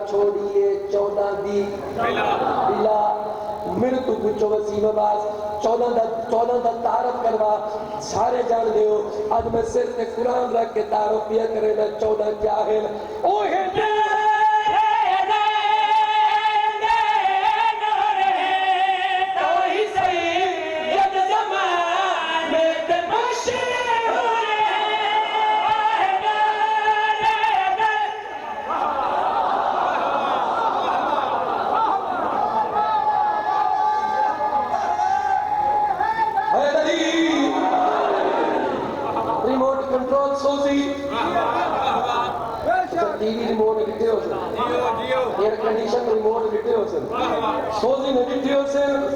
छोड़िए 14 दी बिला मृत्यु गुचो वसीम बास 14 दा तारफ करवा सारे जान दियो आज मैं सिर से कुरान रख के तारफ पिया करे मैं 14 क्या है ओ है टीवी रिमोट दिखे हो सर एयर कंडीशन रिमोट दिखे हो सर सोजी ने दिखे हो सर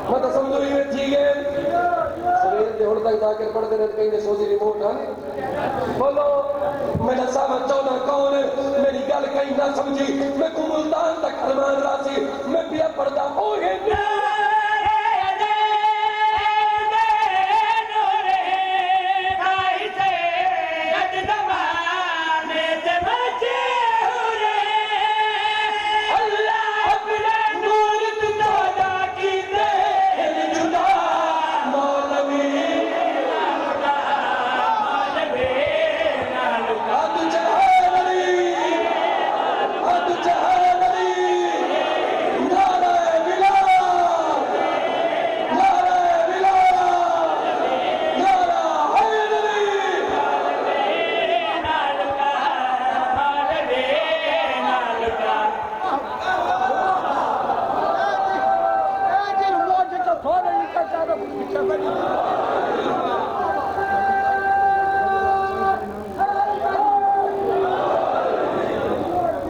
मैं तो समझो ही में ठीक है सवेर के हुण तक जाकर पढ़ते रहे कहीं सोची रिमोट आने बोलो मेरा सामा चौना कौन मेरी गल कहीं ना समझी मैं को मुल्तान तक अरमान रासी मैं पिया पढ़दा ओ है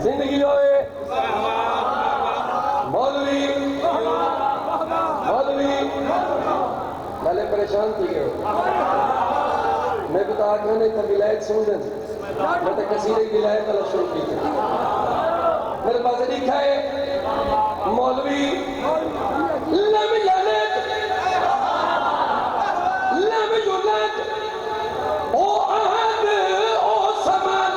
जिंदगी जो है मौलवी पहले परेशान थी गए मैं तो आज मैंने तो विलायत सुन दे मैं तो कसीरे की विलायत अल्लाह शुरू की मेरे पास लिखा है मौलवी लम युलद ओ अहद ओ समद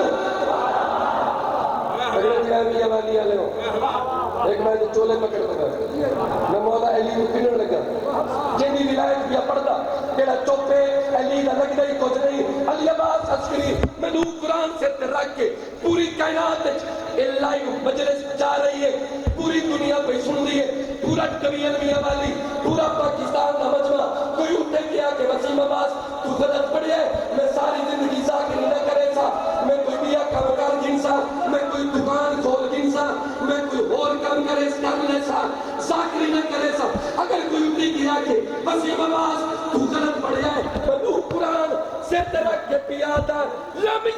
वाली वाले हो एक मैं तो चोले पकड़ लगा मैं मौला अली को पिनण लगा जेदी विलायत भी पढ़दा जेड़ा चोपे अली दा लगदा ही कुछ नहीं अली अब्बास अस्करी मैनू कुरान से रख के पूरी कायनात ए लाइव मजलिस जा रही है पूरी दुनिया पे सुन रही है पूरा कबीर मियां वाली पूरा पाकिस्तान का मजमा कोई उठे के आके वसीम अब्बास तू गलत पढ़े मैं सारी जिंदगी जाकिर न करे सा मैं कोई बिया कामकार गिनसा मैं कोई दुकान खोल गिनसा मैं कोई और काम करे करने सा जाकिर न करे सा अगर कोई उठे के आके वसीम अब्बास तू गलत पढ़े मैं तू कुरान से रख के पिया था लम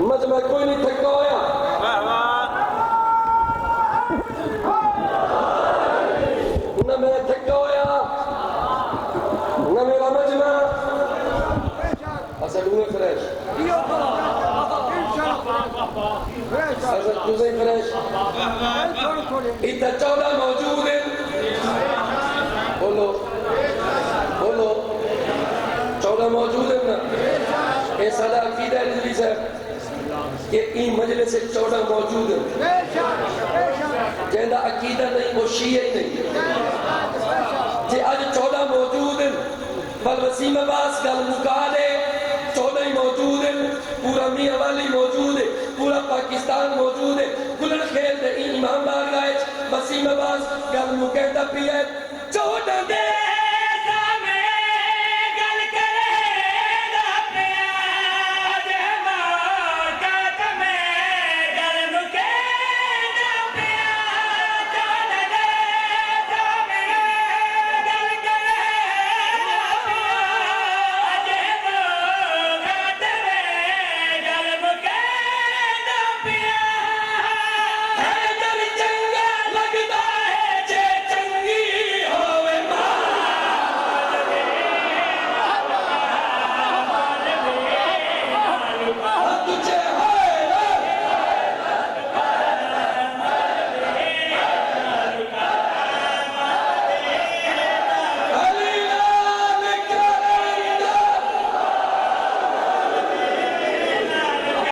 मजमा कोई नहीं थका होया न मैं थका होया न मेरा मजमा असल में फ्रेश असल तुझे फ्रेश इतना 14 मौजूद है बोलो बोलो 14 मौजूद है ना ये सदा अकीदा है रिजवी साहब कि इन मजलिस से 14 मौजूद है जेंदा अकीदा नहीं वो शिया ही नहीं जे आज 14 मौजूद है बल वसीम अब्बास गल मुका दे 14 ही मौजूद है पूरा मियां वाली मौजूद है पूरा पाकिस्तान मौजूद है गुलन खेल दे इमाम बारगाह वसीम अब्बास गल मुकेदा पिया 14 दे